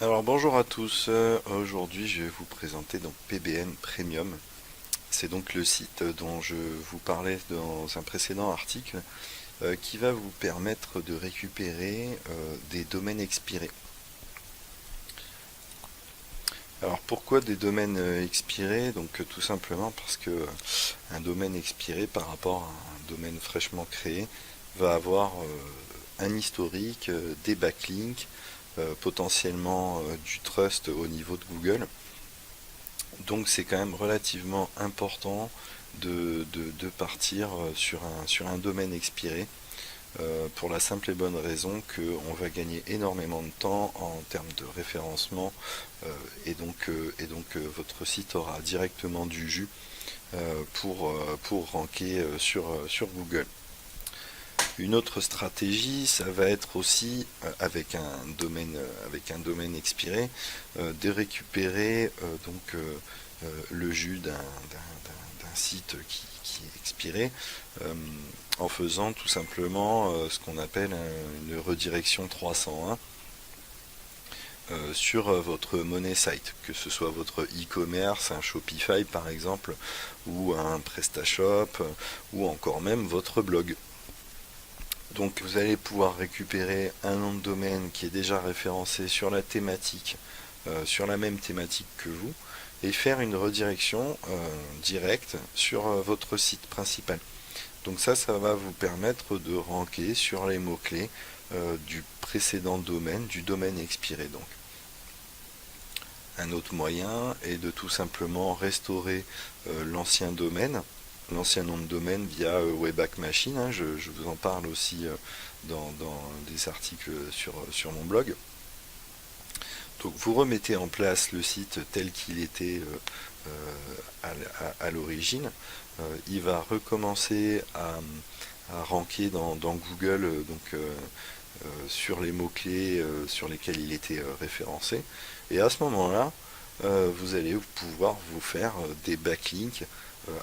Alors bonjour à tous, aujourd'hui je vais vous présenter donc PBN Premium. C'est donc le site dont je vous parlais dans un précédent article qui va vous permettre de récupérer des domaines expirés. Alors pourquoi des domaines expirés? Donc tout simplement parce que un domaine expiré par rapport à un domaine fraîchement créé va avoir un historique, des backlinks, potentiellement du trust au niveau de Google. Donc c'est quand même relativement important de partir sur un domaine expiré pour la simple et bonne raison qu'on va gagner énormément de temps en termes de référencement et donc votre site aura directement du jus pour ranker sur Google. Une autre stratégie, ça va être aussi avec un domaine expiré, de récupérer le jus d'un site qui est expiré euh, en faisant tout simplement ce qu'on appelle une redirection 301 sur votre monnaie site, que ce soit votre e-commerce, un Shopify par exemple, ou un PrestaShop, ou encore même votre blog. Donc vous allez pouvoir récupérer un nom de domaine qui est déjà référencé sur la thématique, sur la même thématique que vous, et faire une redirection directe sur votre site principal. Donc ça va vous permettre de ranker sur les mots-clés du précédent domaine, du domaine expiré donc. Un autre moyen est de tout simplement restaurer l'ancien domaine, l'ancien nom de domaine via Wayback Machine, hein, je vous en parle aussi dans des articles sur mon blog. Donc vous remettez en place le site tel qu'il était à l'origine. Il va recommencer à ranker dans Google sur les mots-clés sur lesquels il était référencé. Et à ce moment-là, vous allez pouvoir vous faire des backlinks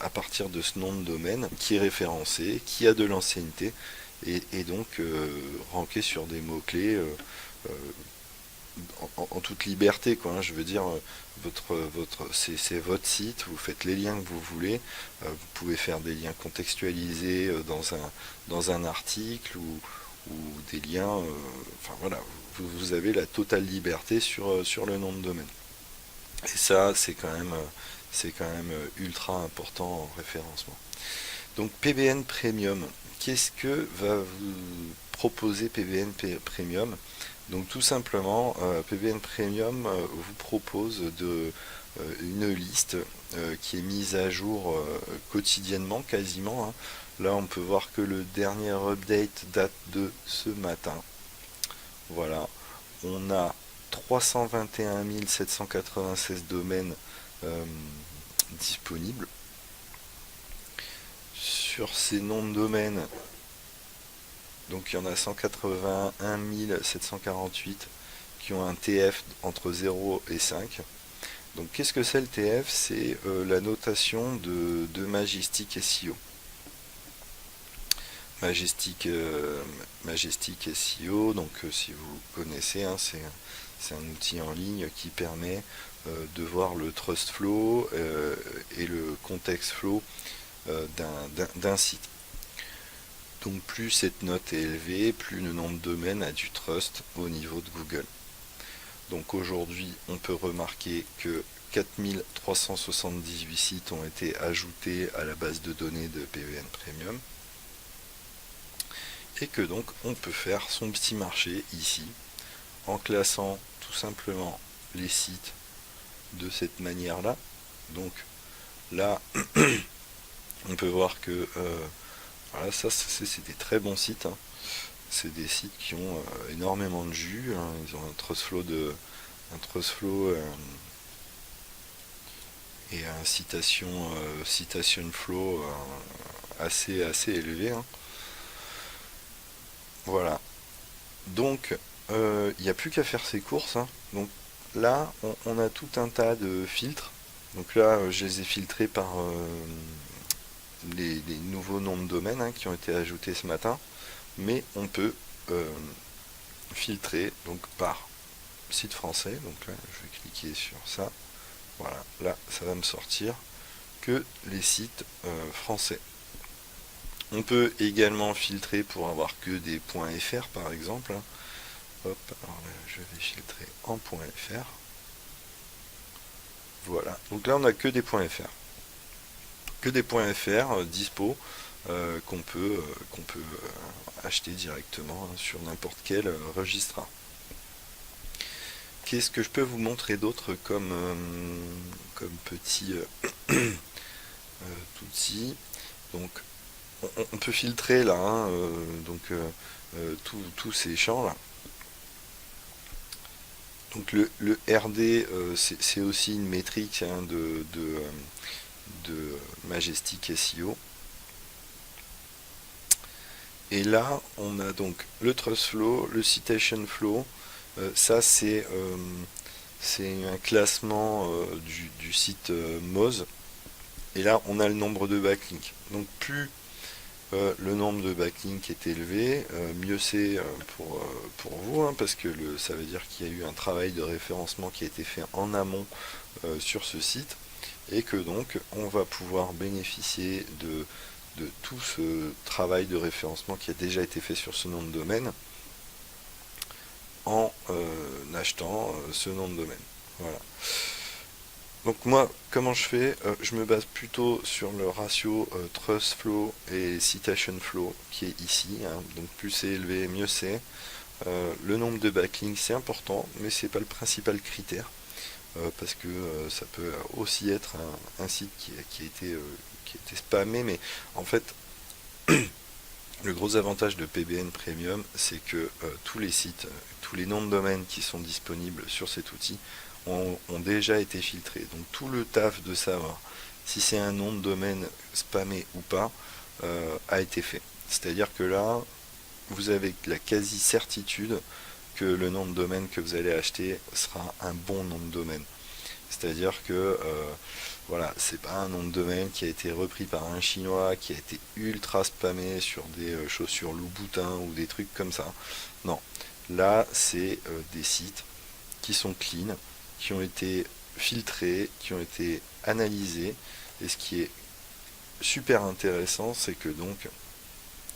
à partir de ce nom de domaine qui est référencé, qui a de l'ancienneté, et donc ranker sur des mots-clés en toute liberté, quoi, hein. Je veux dire, c'est votre site, vous faites les liens que vous voulez, vous pouvez faire des liens contextualisés dans un article ou des liens, enfin voilà, vous avez la totale liberté sur le nom de domaine. Et ça, c'est quand même ultra important en référencement. Donc PBN Premium, qu'est-ce que va vous proposer PBN Premium? Donc tout simplement, PBN Premium vous propose une liste qui est mise à jour quotidiennement quasiment, hein. Là on peut voir que le dernier update date de ce matin. Voilà, on a 321 796 domaines euh, disponibles. Sur ces noms de domaines, donc il y en a 181 748 qui ont un TF entre 0 et 5. Donc qu'est-ce que c'est le TF? C'est la notation de Majestic SEO. Majestic SEO, donc si vous connaissez, hein, c'est un outil en ligne qui permet de voir le trust flow et le context flow d'un site. Donc plus cette note est élevée, plus le nom de domaine a du trust au niveau de Google. Donc aujourd'hui, on peut remarquer que 4378 sites ont été ajoutés à la base de données de PBN Premium et que donc on peut faire son petit marché ici en classant tout simplement les sites de cette manière-là. Donc là, on peut voir que voilà, ça c'est des très bons sites, hein. C'est des sites qui ont énormément de jus, hein. Ils ont un trust flow et un citation flow assez élevé, hein. Voilà. Donc il n'y a plus qu'à faire ses courses, hein. Donc là, on a tout un tas de filtres. Donc là, je les ai filtrés par les nouveaux noms de domaine, hein, qui ont été ajoutés ce matin. Mais on peut filtrer donc par site français. Donc là, je vais cliquer sur ça. Voilà, là, ça va me sortir que les sites français. On peut également filtrer pour avoir que des .fr par exemple. Hop, alors là, je vais filtrer en .fr. Voilà, donc là on n'a que des .fr. Que des .fr dispo qu'on peut acheter directement sur n'importe quel registre. Qu'est-ce que je peux vous montrer d'autre comme petit outil? Donc on peut filtrer là, hein, tous ces champs là. Donc le RD, c'est aussi une métrique, hein, de Majestic SEO. Et là, on a donc le Trust Flow, le Citation Flow. Ça, c'est un classement du site Moz. Et là, on a le nombre de backlinks. Donc plus le nombre de backlinks est élevé, mieux c'est pour vous, hein, parce que ça veut dire qu'il y a eu un travail de référencement qui a été fait en amont sur ce site, et que donc on va pouvoir bénéficier de tout ce travail de référencement qui a déjà été fait sur ce nom de domaine en achetant ce nom de domaine. Voilà. Donc moi, comment je fais? Je me base plutôt sur le ratio Trust Flow et Citation Flow qui est ici, hein. Donc plus c'est élevé, mieux c'est. Le nombre de backlinks c'est important, mais c'est pas le principal critère, parce que ça peut aussi être un site qui a été spammé, mais en fait le gros avantage de PBN Premium, c'est que tous les sites, tous les noms de domaine qui sont disponibles sur cet outil ont déjà été filtrés. Donc tout le taf de savoir si c'est un nom de domaine spammé ou pas a été fait. C'est-à-dire que là, vous avez la quasi-certitude que le nom de domaine que vous allez acheter sera un bon nom de domaine. C'est-à-dire que voilà, c'est pas un nom de domaine qui a été repris par un chinois, qui a été ultra spammé sur des chaussures Louboutin ou des trucs comme ça. Non, là c'est des sites qui sont clean, qui ont été filtrés, qui ont été analysés. Et ce qui est super intéressant, c'est que donc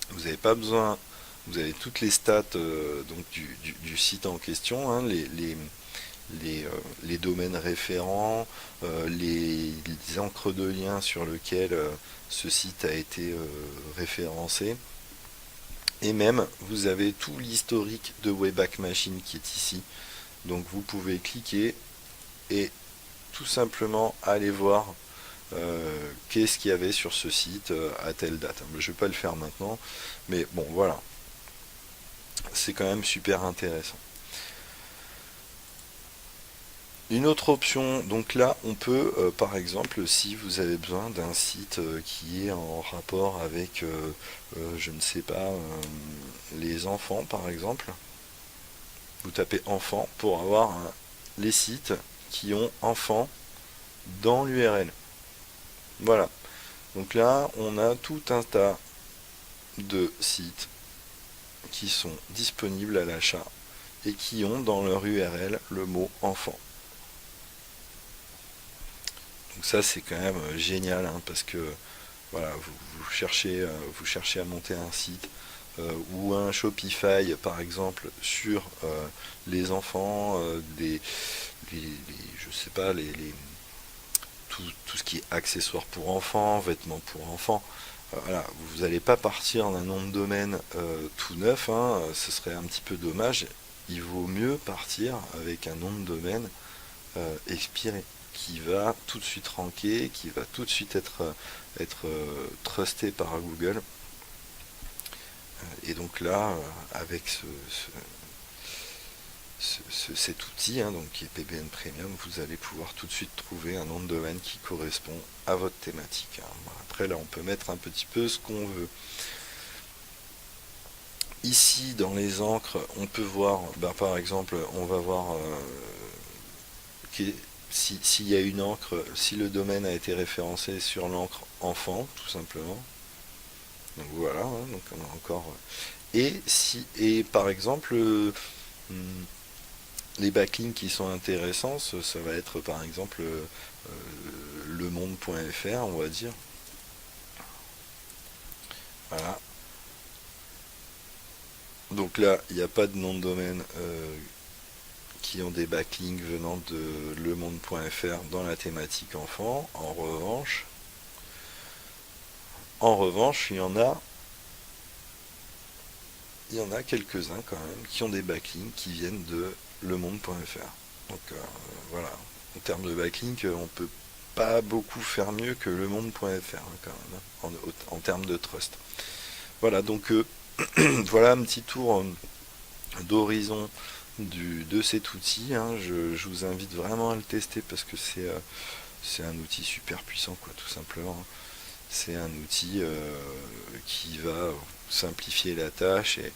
vous n'avez pas besoin, vous avez toutes les stats donc du site en question, hein, les domaines référents, les encres de liens sur lesquels ce site a été référencé. Et même, vous avez tout l'historique de Wayback Machine qui est ici. Donc vous pouvez cliquer et tout simplement aller voir qu'est-ce qu'il y avait sur ce site à telle date. Je ne vais pas le faire maintenant, mais bon, voilà. C'est quand même super intéressant. Une autre option, donc là on peut par exemple, si vous avez besoin d'un site qui est en rapport avec je ne sais pas, les enfants par exemple, vous tapez enfants pour avoir les sites qui ont enfants dans l'URL. Voilà, donc là on a tout un tas de sites qui sont disponibles à l'achat et qui ont dans leur URL le mot enfant. Donc ça c'est quand même génial, hein, parce que voilà, vous cherchez à monter un site ou un Shopify par exemple sur les enfants, je sais pas, tout ce qui est accessoires pour enfants, vêtements pour enfants. Voilà, vous n'allez pas partir d'un nom de domaine tout neuf, hein, ce serait un petit peu dommage. Il vaut mieux partir avec un nom de domaine expiré, qui va tout de suite ranker, qui va tout de suite être trusté par Google. Et donc là, avec cet outil, hein, donc qui est PBN Premium, vous allez pouvoir tout de suite trouver un nom de domaine qui correspond à votre thématique, hein. Bon, après là, on peut mettre un petit peu ce qu'on veut. Ici, dans les encres, on peut voir, par exemple, on va voir s'il y a une encre, si le domaine a été référencé sur l'encre enfant, tout simplement. Donc voilà, hein, donc on a encore. Et par exemple, les backlinks qui sont intéressants, ça va être par exemple lemonde.fr, on va dire. Voilà. Donc là, il n'y a pas de nom de domaine qui ont des backlinks venant de lemonde.fr dans la thématique enfant. En revanche, il y en a quelques-uns quand même qui ont des backlinks qui viennent de lemonde.fr. Donc voilà, en termes de backlinks, on peut pas beaucoup faire mieux que lemonde.fr hein, quand même, en termes de trust. Voilà, donc voilà un petit tour d'horizon de cet outil. Hein. Je vous invite vraiment à le tester parce que c'est un outil super puissant, quoi, tout simplement. C'est un outil qui va simplifier la tâche. Et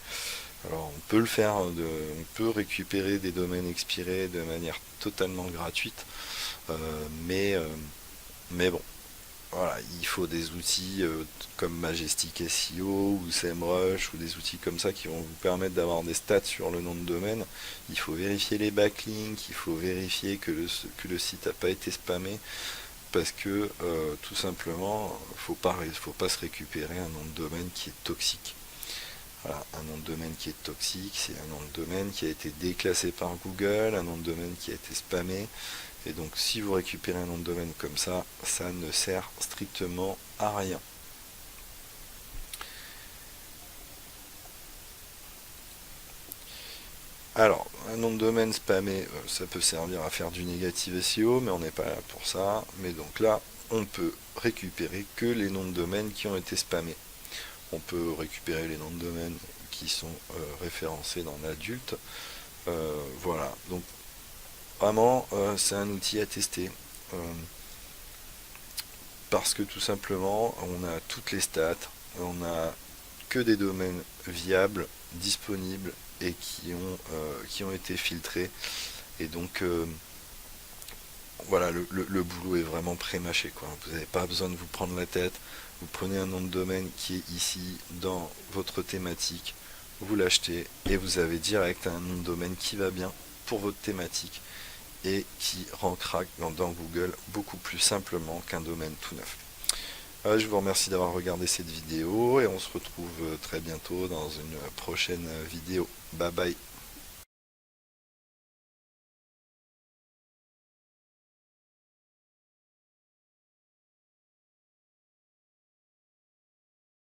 alors on peut le faire, on peut récupérer des domaines expirés de manière totalement gratuite, mais mais bon, voilà, il faut des outils comme Majestic SEO ou SEMrush ou des outils comme ça qui vont vous permettre d'avoir des stats sur le nom de domaine. Il faut vérifier les backlinks, il faut vérifier que le site n'a pas été spammé parce que tout simplement, faut pas se récupérer un nom de domaine qui est toxique. Voilà, un nom de domaine qui est toxique, c'est un nom de domaine qui a été déclassé par Google, un nom de domaine qui a été spammé. Et donc si vous récupérez un nom de domaine comme ça ne sert strictement à rien. Alors, un nom de domaine spammé, ça peut servir à faire du négative SEO, mais on n'est pas là pour ça. Mais donc là, on peut récupérer que les noms de domaine qui ont été spammés. On peut récupérer les noms de domaine qui sont référencés dans l'adulte. Voilà, donc vraiment, c'est un outil à tester. Euh, Parce que tout simplement, on a toutes les stats, on a que des domaines viables, disponibles et qui ont été filtrés. Et donc, voilà, le boulot est vraiment pré-mâché, quoi. Vous n'avez pas besoin de vous prendre la tête. Vous prenez un nom de domaine qui est ici dans votre thématique, vous l'achetez et vous avez direct un nom de domaine qui va bien pour votre thématique et qui rankera dans Google beaucoup plus simplement qu'un domaine tout neuf. Je vous remercie d'avoir regardé cette vidéo et on se retrouve très bientôt dans une prochaine vidéo. Bye bye.